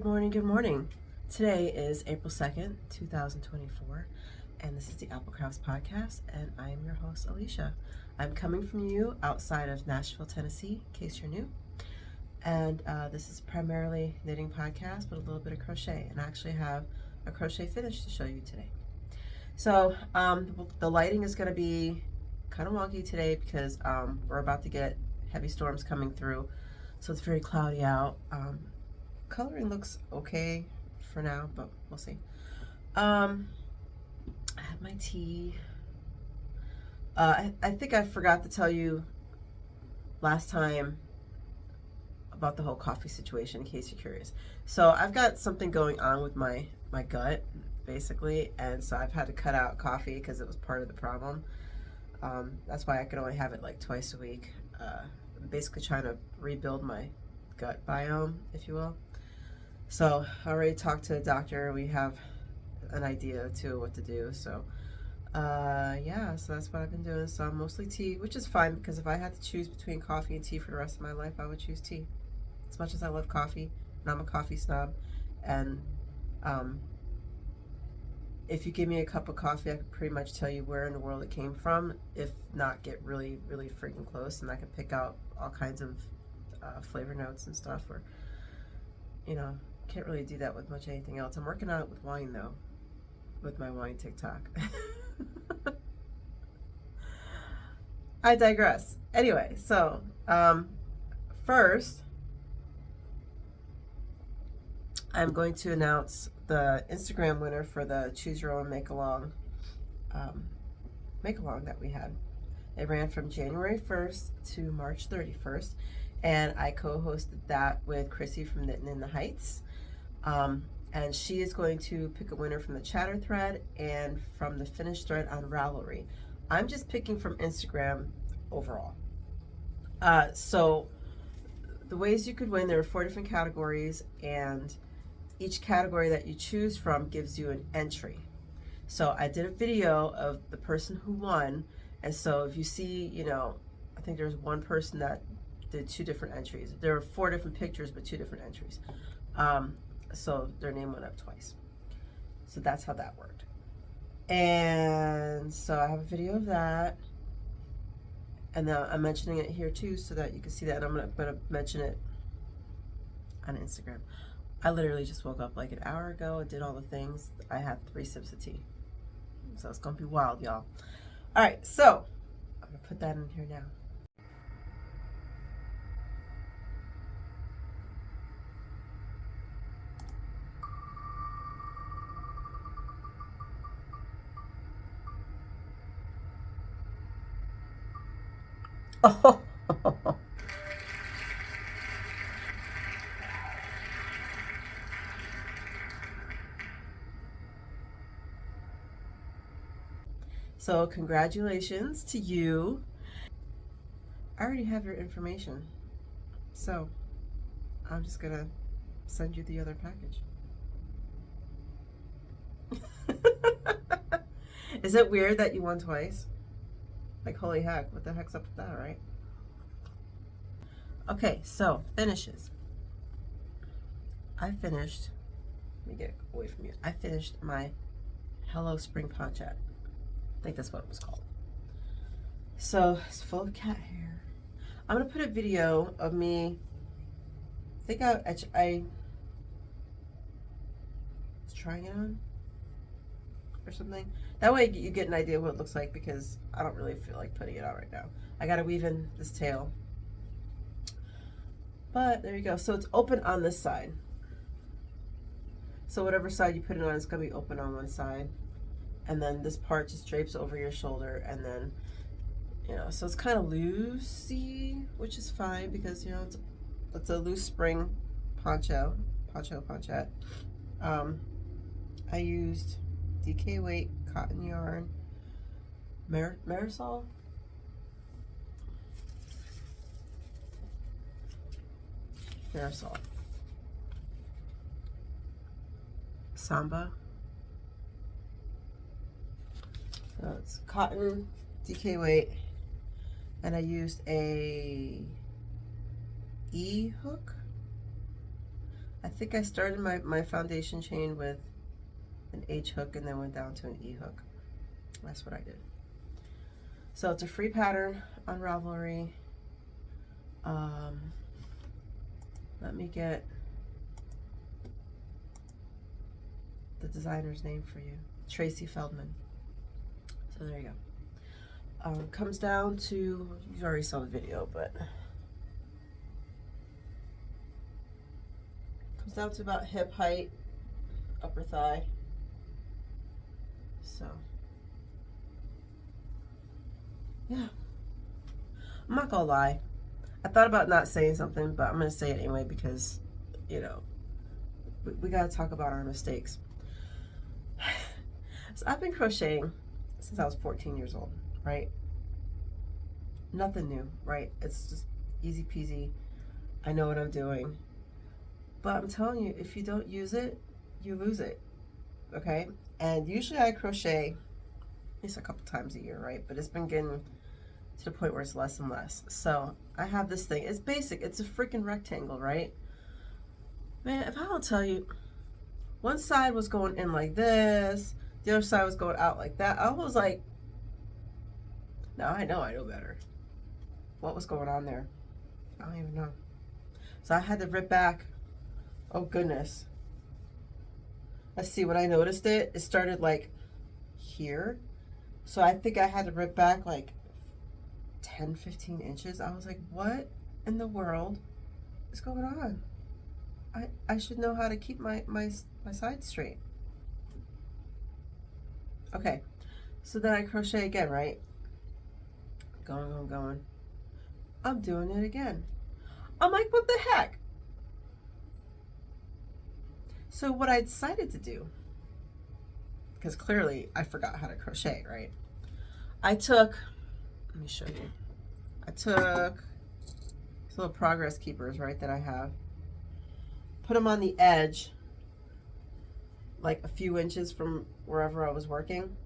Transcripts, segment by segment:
Good morning, good morning. Today is April 2nd, 2024, and this is the Applecrafts podcast, and I am your host, Alicia. I'm coming from you outside of Nashville, Tennessee, in case you're new. And this is primarily knitting podcast, but a little bit of crochet, and I actually have a crochet finish to show you today. So the lighting is going to be kind of wonky today because we're about to get heavy storms coming through, so it's very cloudy out. Coloring looks okay for now, but we'll see. I have my tea. I think I forgot to tell you last time about the whole coffee situation, in case you're curious. So I've got something going on with my gut, basically, and so I've had to cut out coffee because it was part of the problem. That's why I can only have it like twice a week. I'm basically trying to rebuild my gut biome, if you will. So I already talked to the doctor. We have an idea too what to do. So yeah, so that's what I've been doing. So I'm mostly tea, which is fine because if I had to choose between coffee and tea for the rest of my life, I would choose tea. As much as I love coffee, and I'm a coffee snob, and if you give me a cup of coffee, I could pretty much tell you where in the world it came from, if not get really, really freaking close, and I can pick out all kinds of flavor notes and stuff, or, you know, can't really do that with much anything else. I'm working on it with wine, though, with my wine TikTok. I digress. Anyway, so first, I'm going to announce the Instagram winner for the Choose Your Own Make-Along that we had. It ran from January 1st to March 31st, and I co-hosted that with Tracy from Knittin in the Heights. And she is going to pick a winner from the chatter thread and from the finished thread on Ravelry. I'm just picking from Instagram overall. So the ways you could win, there are 4 different categories, and each category that you choose from gives you an entry. So I did a video of the person who won, and so if you see, you know, I think there's one person that did 2 different entries. There were 4 different pictures, but 2 different entries. So their name went up twice. So that's how that worked. And so I have a video of that. And then I'm mentioning it here too so that you can see that. And I'm gonna mention it on Instagram. I literally just woke up like an hour ago and did all the things. I had 3 sips of tea. So it's gonna be wild, y'all. All right, so I'm gonna put that in here now. Oh, so congratulations to you. I already have your information, so I'm just gonna send you the other package. Is it weird that you won twice? Like, holy heck, what the heck's up with that, right? Okay, so finishes. I finished, let me get away from you. I finished my Hello Spring Ponchette. I think that's what it was called. So it's full of cat hair. I'm gonna put a video of me. I think I was trying it on or something. That way you get an idea what it looks like, because I don't really feel like putting it on right now. I gotta weave in this tail. But there you go. So it's open on this side. So whatever side you put it on, it's gonna be open on one side. And then this part just drapes over your shoulder, and then, you know, so it's kind of loosey, which is fine because, you know, it's a loose spring ponchette. I used DK weight cotton yarn, Marisol, Samba. So it's cotton, DK weight, and I used a E hook. I think I started my foundation chain with an H hook and then went down to an E hook. That's what I did. So it's a free pattern on Ravelry. Let me get the designer's name for you. Tracy Feldman. So there you go. Comes down to, you already saw the video, but comes down to about hip height, upper thigh. So yeah, I'm not gonna lie, I thought about not saying something, but I'm gonna say it anyway because, you know, we gotta talk about our mistakes. So I've been crocheting since I was 14 years old, right? Nothing new, right? It's just easy peasy. I know what I'm doing. But I'm telling you, if you don't use it, you lose it, okay? And usually I crochet at least a couple times a year, right? But it's been getting to the point where it's less and less. So I have this thing. It's basic. It's a freaking rectangle, right? Man, if I don't tell you, one side was going in like this, the other side was going out like that. I was like, now I know better. What was going on there? I don't even know. So I had to rip back. Oh goodness. Let's see, when I noticed it, it started like here. So I think I had to rip back like 10, 15 inches. I was like, what in the world is going on? I should know how to keep my sides straight. Okay, so then I crochet again, right? Going. I'm doing it again. I'm like, what the heck? So what I decided to do, because clearly I forgot how to crochet, right? Let me show you. I took these little progress keepers, right, that I have, put them on the edge, like a few inches from wherever I was working,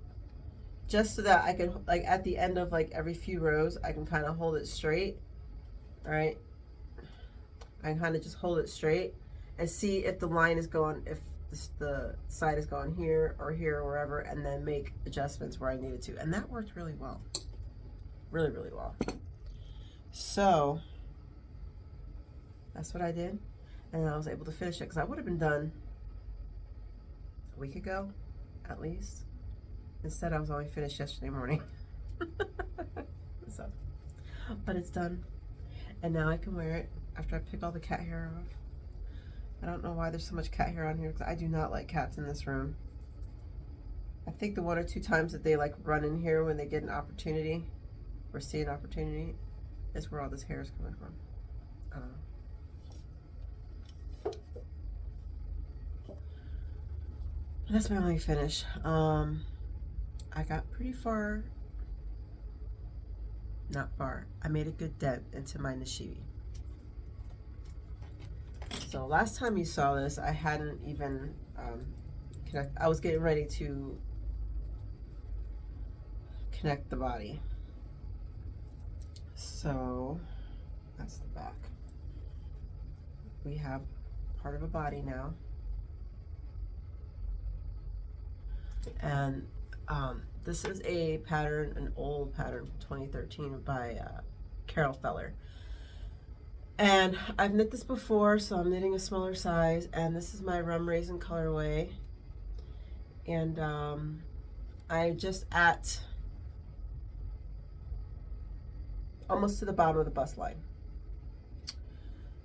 just so that I could, like, at the end of like every few rows, I can kind of hold it straight, right? I can kind of just hold it straight and see if the line is going, if the side is going here or wherever, and then make adjustments where I needed to. And that worked really well. Really, really well. So that's what I did. And I was able to finish it because I would have been done a week ago, at least. Instead, I was only finished yesterday morning. So, but it's done. And now I can wear it after I pick all the cat hair off. I don't know why there's so much cat hair on here because I do not like cats in this room. I think the 1 or 2 times that they like run in here when they get an opportunity or see an opportunity is where all this hair is coming from. I don't know. That's my only finish. I got pretty far. Not far. I made a good dent into my Nishibi. So last time you saw this, I hadn't even I was getting ready to connect the body. So that's the back. We have part of a body now. And this is a pattern, an old pattern from 2013 by Carol Feller. And I've knit this before, so I'm knitting a smaller size, and this is my rum raisin colorway. And I'm just at almost to the bottom of the bust line.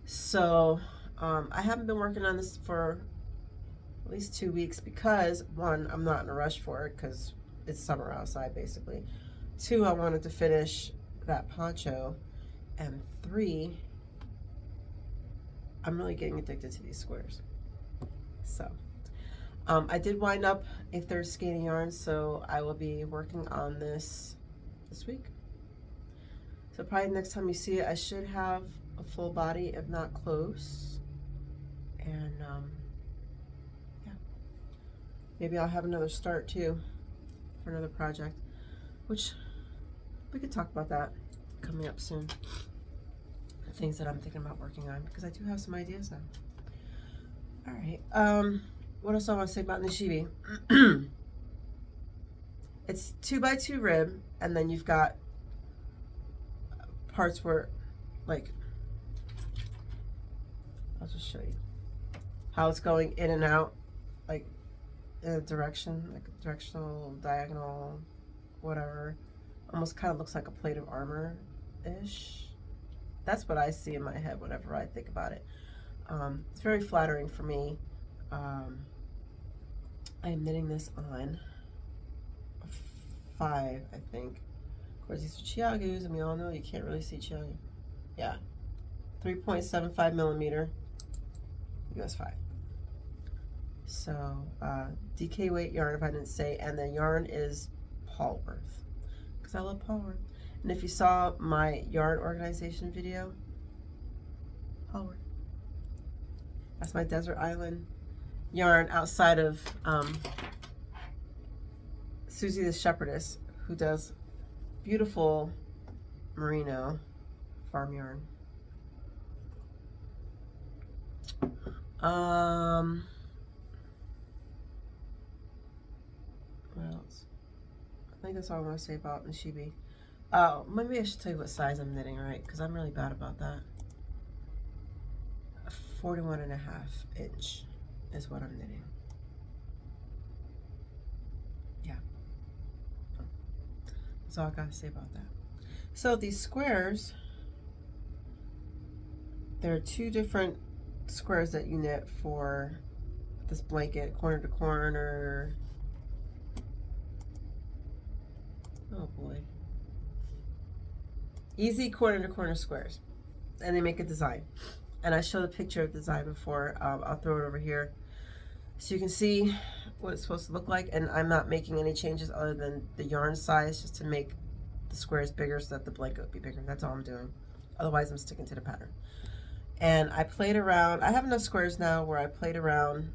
So I haven't been working on this for at least 2 weeks because 1, I'm not in a rush for it because it's summer outside basically. 2, I wanted to finish that poncho, and 3, I'm really getting addicted to these squares. So I did wind up a 3rd skein of yarn, so I will be working on this week. So probably next time you see it, I should have a full body, if not close. And yeah, maybe I'll have another start too for another project, which we could talk about that coming up soon. Things that I'm thinking about working on, because I do have some ideas now. All right. What else I want to say about Nishibi? It's 2x2 rib, and then you've got parts where, like, I'll just show you how it's going in and out, like in a direction, like a directional, diagonal, whatever. Almost kind of looks like a plate of armor-ish. That's what I see in my head whenever I think about it. It's very flattering for me. I am knitting this on 5, I think. Of course, these are Chiagus, and we all know you can't really see Chiagu. Yeah, 3.75 millimeter US 5. So, DK weight yarn, if I didn't say, and the yarn is Paulworth, because I love Paulworth. And if you saw my yarn organization video, Paulworth. That's my desert island yarn outside of Susie the Shepherdess, who does beautiful merino farm yarn. What else? I think that's all I want to say about Nishibi. Maybe I should tell you what size I'm knitting, right? Because I'm really bad about that. 41.5 inch is what I'm knitting. Yeah. That's all I gotta say about that. So these squares, there are 2 different squares that you knit for this blanket, corner to corner. Oh boy. Easy corner to corner squares. And they make a design. And I showed a picture of the design before. I'll throw it over here so you can see what it's supposed to look like. And I'm not making any changes other than the yarn size, just to make the squares bigger so that the blanket would be bigger. That's all I'm doing. Otherwise, I'm sticking to the pattern. And I played around. I have enough squares now where I played around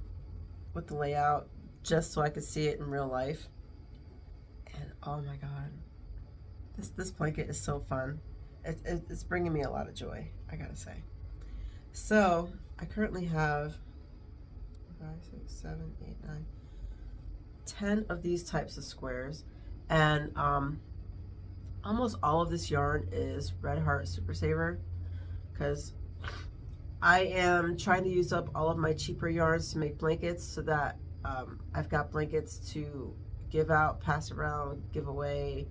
with the layout just so I could see it in real life. And oh my God, this blanket is so fun. It's bringing me a lot of joy, I gotta say. So I currently have 5, 6, 7, 8, 9, 10 of these types of squares, and almost all of this yarn is Red Heart Super Saver, because I am trying to use up all of my cheaper yarns to make blankets, so that I've got blankets to give out, pass around, give away,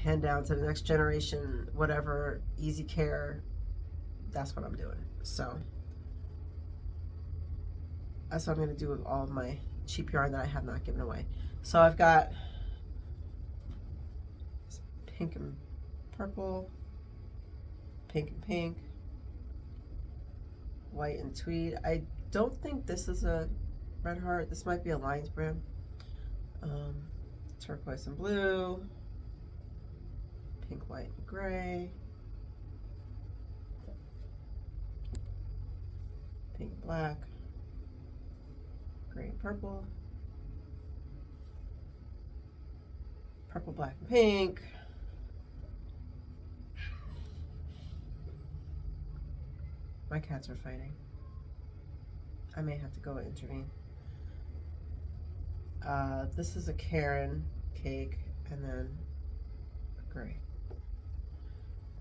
hand down to the next generation, whatever, easy care. That's what I'm doing. So that's what I'm going to do with all of my cheap yarn that I have not given away. So I've got pink and purple, pink and pink, white and tweed. I don't think this is a Red Heart. This might be a Lions brand. Turquoise and blue, pink, white, and gray, pink, black, gray, and purple, purple, black, and pink, my cats are fighting. I may have to go intervene. This is a Karen cake, and then a gray.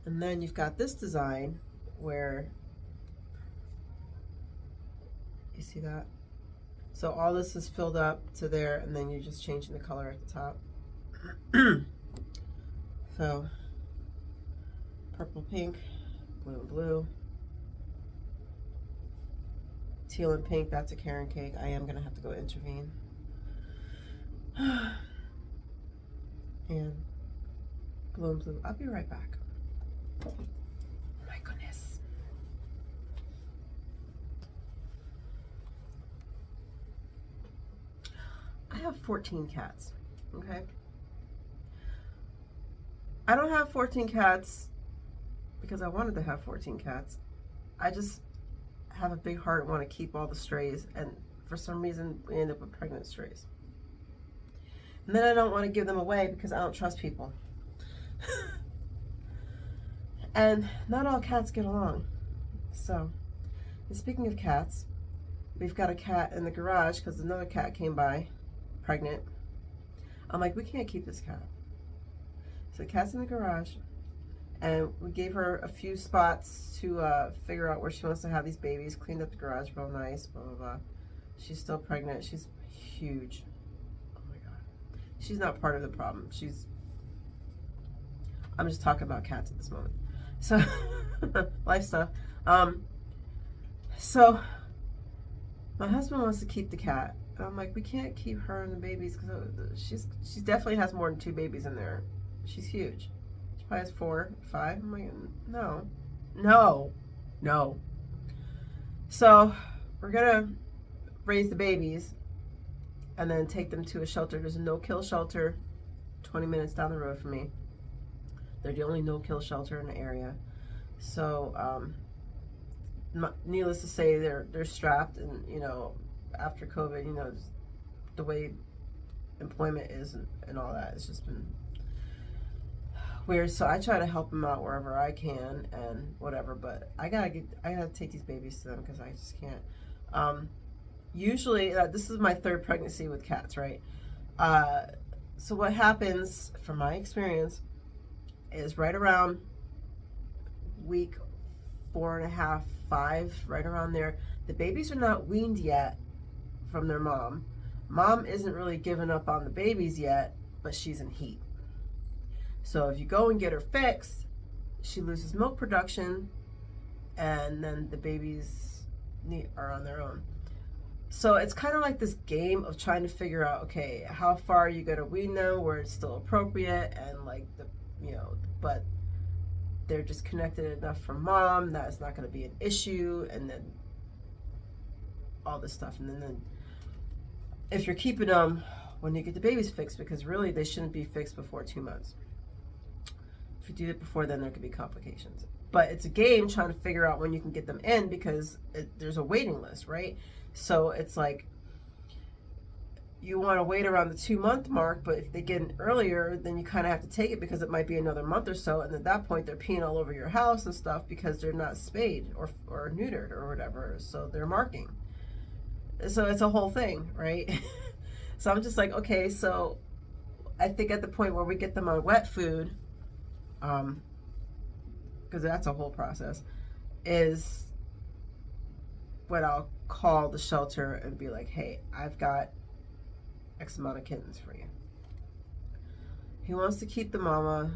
And then you've got this design where, you see that? So all this is filled up to there, and then you're just changing the color at the top. So purple, pink, blue and blue, teal and pink, that's a Karen cake. I am gonna have to go intervene. And blue and blue. I'll be right back. Oh my goodness. I have 14 cats, okay? I don't have 14 cats because I wanted to have 14 cats. I just have a big heart and want to keep all the strays, and for some reason we end up with pregnant strays. And then I don't want to give them away because I don't trust people. And not all cats get along. So And speaking of cats, we've got a cat in the garage because another cat came by, pregnant. I'm like, we can't keep this cat. So the cat's in the garage, and we gave her a few spots to figure out where she wants to have these babies. Cleaned up the garage real nice, blah, blah, blah. She's still pregnant. She's huge. Oh my God. She's not part of the problem. I'm just talking about cats at this moment. So, life stuff. So, my husband wants to keep the cat. And I'm like, we can't keep her and the babies because she definitely has more than 2 babies in there. She's huge. She probably has 4, 5. I'm like, no. So, we're gonna raise the babies and then take them to a shelter. There's a no-kill shelter 20 minutes down the road from me. They're the only no-kill shelter in the area. So, needless to say, they're strapped, and after COVID, the way employment is and all that, it's just been weird. So I try to help them out wherever I can and whatever, but I gotta take these babies to them because I just can't. Usually, this is my 3rd pregnancy with cats, right? So what happens, from my experience, is right around week 4.5, 5, right around there, the babies are not weaned yet from their mom. Mom isn't really giving up on the babies yet, but she's in heat. So if you go and get her fixed, she loses milk production, and then the babies are on their own. So it's kind of like this game of trying to figure out, okay, how far are you going to wean them where it's still appropriate, and like but they're just connected enough from mom that it's not going to be an issue, and then all this stuff. And then if you're keeping them, when you get the babies fixed, because really they shouldn't be fixed before 2 months. If you do it before then, there could be complications. But it's a game trying to figure out when you can get them in, because there's a waiting list, right? So it's like you want to wait around the 2-month mark, but if they get in earlier, then you kind of have to take it because it might be another month or so, and at that point they're peeing all over your house and stuff because they're not spayed or neutered or whatever, so they're marking. So it's a whole thing, right? So I'm just like, okay, so I think at the point where we get them on wet food, because that's a whole process, is when I'll call the shelter and be like, hey, I've got X amount of kittens for you. He wants to keep the mama.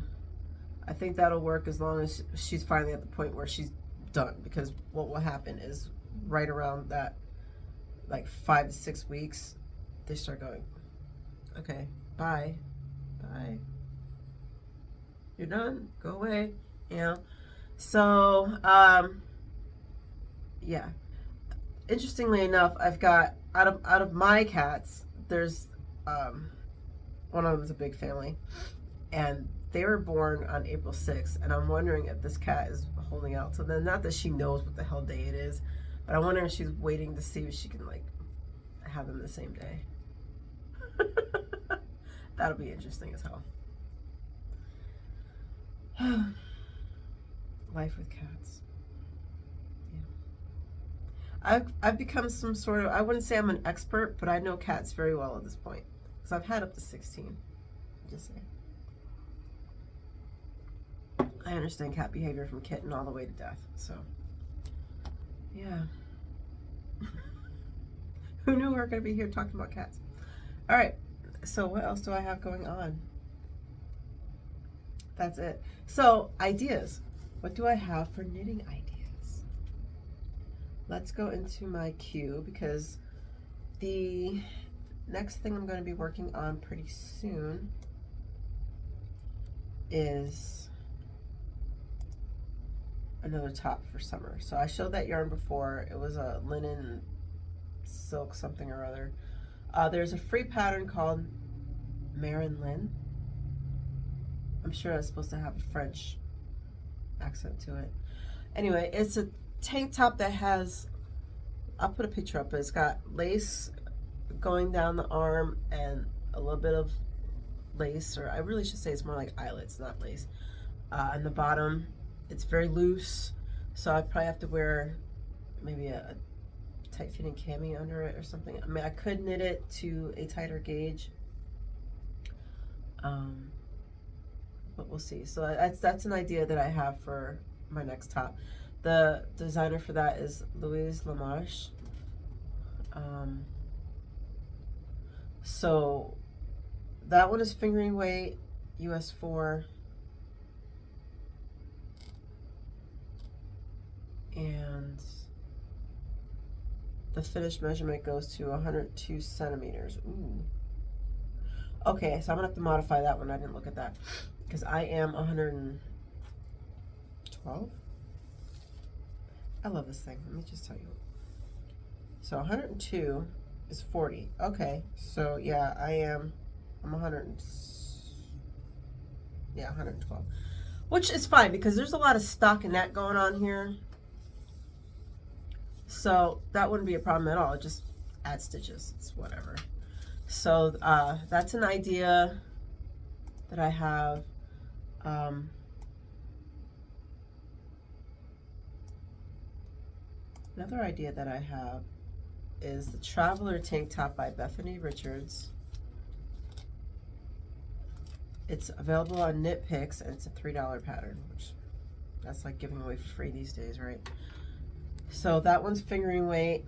I think that'll work as long as she's finally at the point where she's done, because what will happen is right around that, like 5 to 6 weeks, they start going, okay, bye, you're done, go away, So, yeah. Interestingly enough, I've got, out of my cats, there's one of them is a big family, and they were born on April 6th, and I'm wondering if this cat is holding out till then. Not that she knows what the hell day it is, but I wonder if she's waiting to see if she can like have them the same day. That'll be interesting as hell. Life with cats. I've become some sort of, I wouldn't say I'm an expert, but I know cats very well at this point, because I've had up to 16. Just saying. I understand cat behavior from kitten all the way to death. So, yeah. Who knew we were going to be here talking about cats? All right. So what else do I have going on? That's it. So ideas. What do I have for knitting ideas? Let's go into my queue, because the next thing I'm going to be working on pretty soon is another top for summer. So I showed that yarn before. It was a linen silk something or other. There's a free pattern called Marin Lin. I'm sure it's supposed to have a French accent to it. Anyway, it's a tank top that has, I'll put a picture up, but it's got lace going down the arm and a little bit of lace, or I really should say it's more like eyelets, not lace. On the bottom, it's very loose, so I probably have to wear maybe a tight fitting cami under it or something. I mean, I could knit it to a tighter gauge, but we'll see. So that's an idea that I have for my next top. The designer for that is Louise Lamarche. So that one is fingering weight, US 4. And the finished measurement goes to 102 centimeters. Ooh. Okay, so I'm gonna have to modify that one. I didn't look at that because I am 112. I love this thing. Let me just tell you. So 102 is 40. Okay, so yeah, I'm 112, which is fine because there's a lot of stockinette going on here. So that wouldn't be a problem at all. Just add stitches. It's whatever. So that's an idea that I have. Another idea that I have is the Traveler tank top by Bethany Richards. It's available on Knit Picks, and it's a $3 pattern, which that's like giving away for free these days, right? So that one's fingering weight.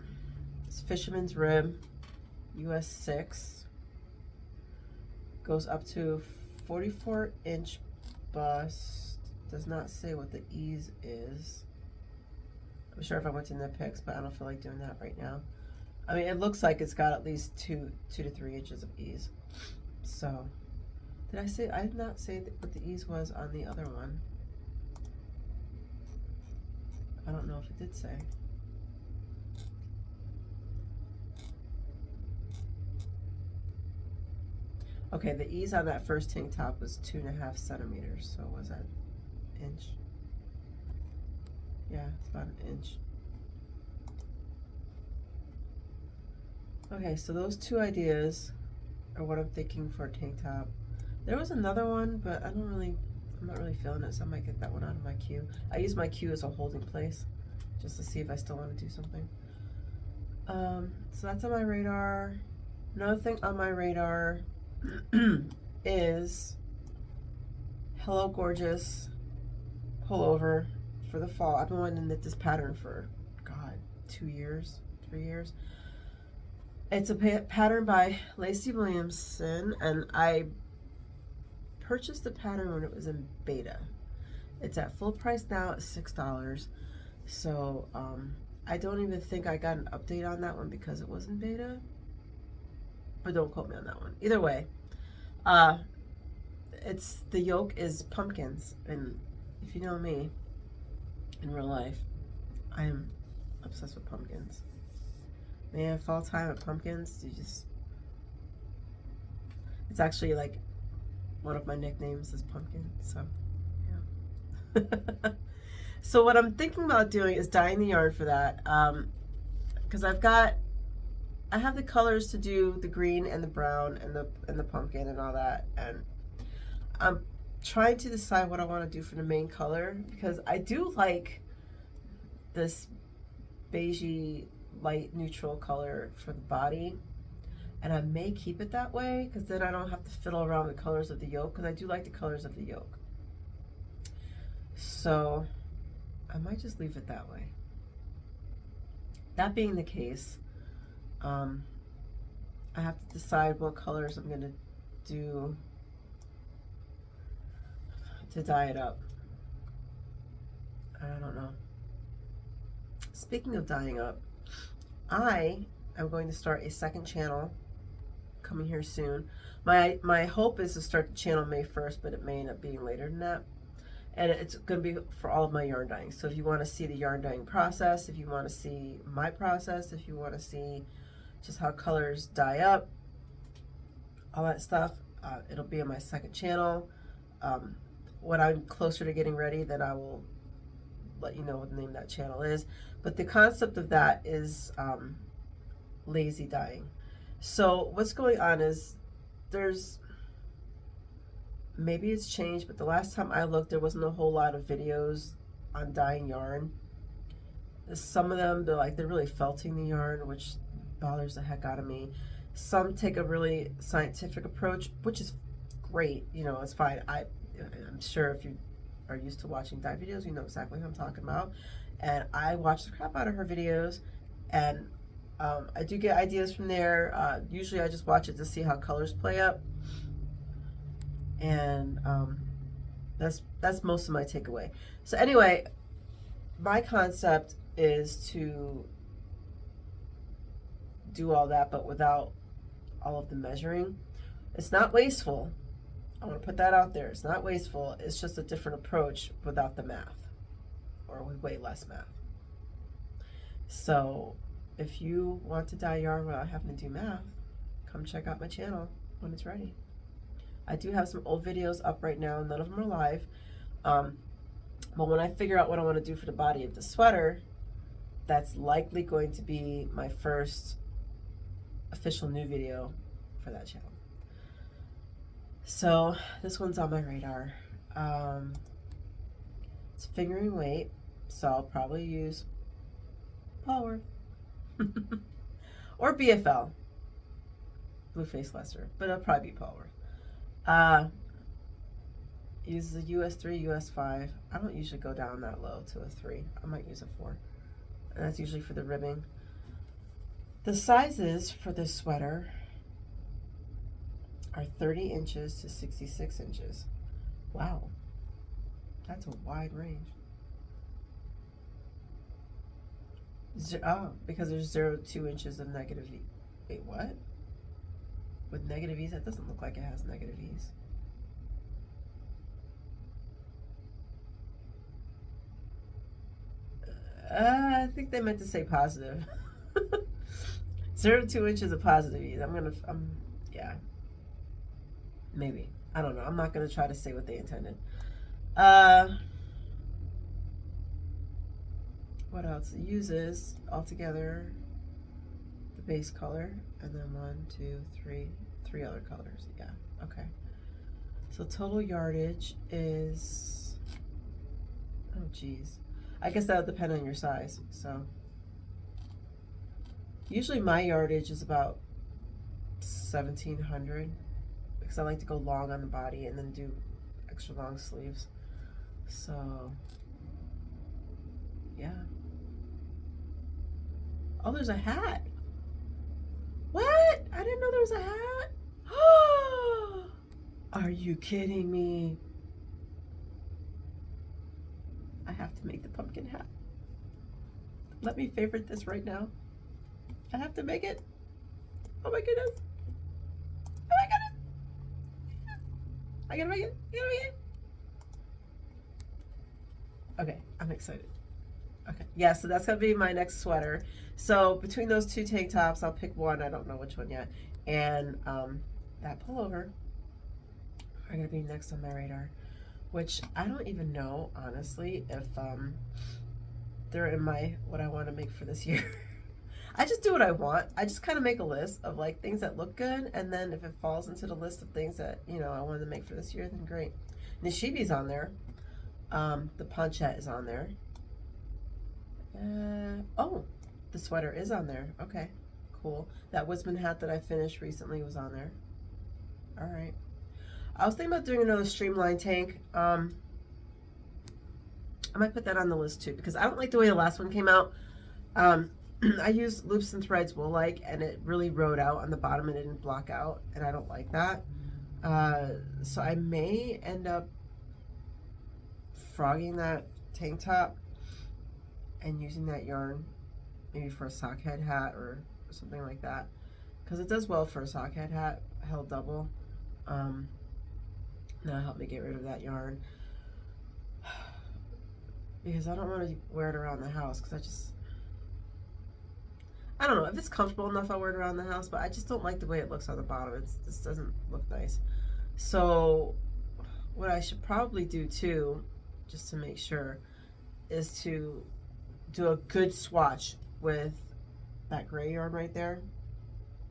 It's Fisherman's Rib, US 6. Goes up to 44-inch bust. Does not say what the ease is. I'm sure if I went to Knit Picks, but I don't feel like doing that right now. I mean, it looks like it's got at least 2 to 3 inches of ease. So, did I say? I did not say what the ease was on the other one. I don't know if it did say. Okay, the ease on that first tank top was 2.5 centimeters. So was that inch? Yeah, it's about an inch. Okay, so those two ideas are what I'm thinking for a tank top. There was another one, but I'm not really feeling it, so I might get that one out of my queue. I use my queue as a holding place, just to see if I still want to do something. So that's on my radar. Another thing on my radar is Hello Gorgeous pullover for the fall. I've been wanting to knit this pattern for, God, 2 years, 3 years. It's a pattern by Lacey Williamson, and I purchased the pattern when it was in beta. It's at full price now at $6. So I don't even think I got an update on that one because it was in beta. But don't quote me on that one. Either way, it's the yoke is pumpkins, and if you know me in real life, I am obsessed with pumpkins. Man, fall time at pumpkins, it's actually like one of my nicknames is Pumpkin, so yeah. So what I'm thinking about doing is dyeing the yarn for that, because I have the colors to do the green and the brown and the pumpkin and all that, and I'm trying to decide what I want to do for the main color, because I do like this beigey light neutral color for the body, and I may keep it that way because then I don't have to fiddle around with the colors of the yoke, because I do like the colors of the yoke. So I might just leave it that way. That being the case, I have to decide what colors I'm going to do to dye it up. I don't know. Speaking of dyeing up, I am going to start a second channel coming here soon. My hope is to start the channel May 1st, but it may end up being later than that. And it's going to be for all of my yarn dyeing. So if you want to see the yarn dyeing process, if you want to see my process, if you want to see just how colors dye up, all that stuff, it'll be on my second channel. When I'm closer to getting ready, then I will let you know what the name of that channel is. But the concept of that is lazy dyeing. So what's going on is maybe it's changed, but the last time I looked, there wasn't a whole lot of videos on dyeing yarn. Some of them, they're really felting the yarn, which bothers the heck out of me. Some take a really scientific approach, which is great. You know, it's fine. I'm sure if you are used to watching dye videos, you know exactly what I'm talking about. And I watch the crap out of her videos, and I do get ideas from there. Usually I just watch it to see how colors play up, and that's most of my takeaway. So anyway, my concept is to do all that, but without all of the measuring. It's not wasteful. I want to put that out there. It's not wasteful. It's just a different approach without the math, or with way less math. So if you want to dye yarn without having to do math, come check out my channel when it's ready. I do have some old videos up right now. None of them are live. But when I figure out what I want to do for the body of the sweater, that's likely going to be my first official new video for that channel. So this one's on my radar. It's fingering weight, so I'll probably use Polworth or BFL, Blue Face Lesser, but it'll probably be Polworth. Uses a US 3, US 5. I don't usually go down that low to a 3. I might use a 4. And that's usually for the ribbing. The sizes for this sweater are 30 inches to 66 inches. Wow. That's a wide range. Because there's 0 to 2 inches of negative E. Wait, what? With negative E's? That doesn't look like it has negative E's. I think they meant to say positive. 0 to 2 inches of positive E's. Yeah. Maybe. I don't know. I'm not going to try to say what they intended. What else? It uses altogether the base color and then 1, 2, 3 other colors. Yeah. Okay. So total yardage is, oh geez, I guess that'll depend on your size. So usually my yardage is about 1,700 because I like to go long on the body and then do extra long sleeves. So yeah. Oh, there's a hat. What? I didn't know there was a hat. Are you kidding me? I have to make the pumpkin hat. Let me favorite this right now. I have to make it. Oh my goodness. Oh my goodness. I gotta make it. I gotta make it. Okay, I'm excited. Okay, yeah, so that's gonna be my next sweater. So between those two tank tops, I'll pick one. I don't know which one yet. And that pullover are gonna be next on my radar, which I don't even know, honestly, if they're in my what I want to make for this year. I just do what I want. I just kind of make a list of like things that look good, and then if it falls into the list of things that, you know, I wanted to make for this year, then great. Nishibi's on there. The Ponchette is on there. Oh, the sweater is on there. Okay, cool. That Wisman hat that I finished recently was on there. All right. I was thinking about doing another streamline tank. I might put that on the list too because I don't like the way the last one came out. I used loops and threads wool-like, and it really rode out on the bottom and it didn't block out, and I don't like that. So I may end up frogging that tank top and using that yarn maybe for a sock head hat or something like that, because it does well for a sock head hat held double. That'll help me get rid of that yarn because I don't want to wear it around the house because I don't know if it's comfortable enough. I'll wear it around the house, but I just don't like the way it looks on the bottom. This doesn't look nice. So what I should probably do too, just to make sure, is to do a good swatch with that gray yarn right there.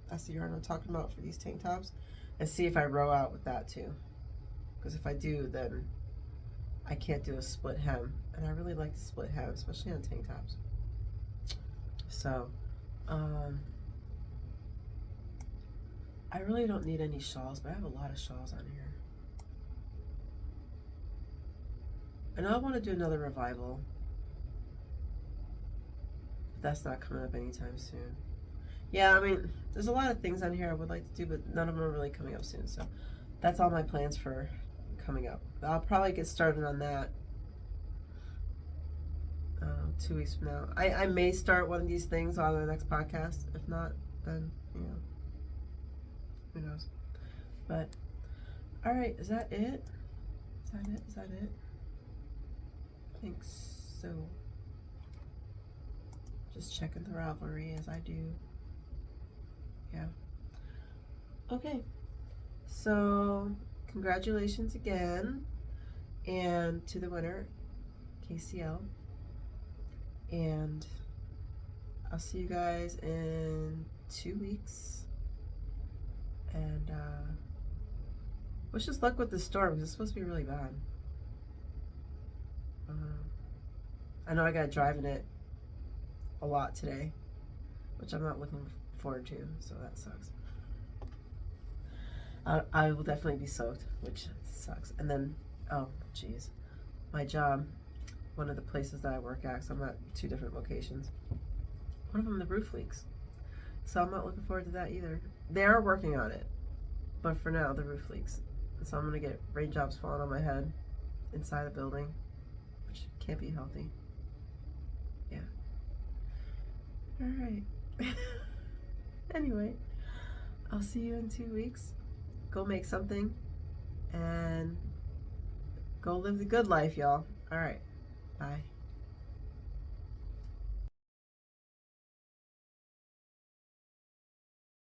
That's the yarn I'm talking about for these tank tops, and see if I row out with that too. Because if I do, then I can't do a split hem, and I really like to split hem, especially on tank tops. So, I really don't need any shawls, but I have a lot of shawls on here. And I want to do another revival. But that's not coming up anytime soon. Yeah, I mean, there's a lot of things on here I would like to do, but none of them are really coming up soon. So that's all my plans for coming up. I'll probably get started on that 2 weeks from now. I may start one of these things on the next podcast. If not, then, you know, who knows. But, all right, is that it? Is that it? Is that it? I think so. Just checking the Ravelry as I do. Yeah. Okay. So, congratulations again. And to the winner, KCL. And I'll see you guys in 2 weeks. And wish us luck with the storm because it's supposed to be really bad. I know I got to drive in it a lot today, which I'm not looking forward to, so that sucks. I will definitely be soaked, which sucks. And then, oh, geez, my job, one of the places that I work at, so I'm at 2 different locations. One of them, the roof leaks. So I'm not looking forward to that either. They are working on it, but for now, the roof leaks. So I'm going to get raindrops falling on my head inside the building, which can't be healthy. Yeah. All right. Anyway, I'll see you in 2 weeks. Go make something and go live the good life, y'all. All right. Bye.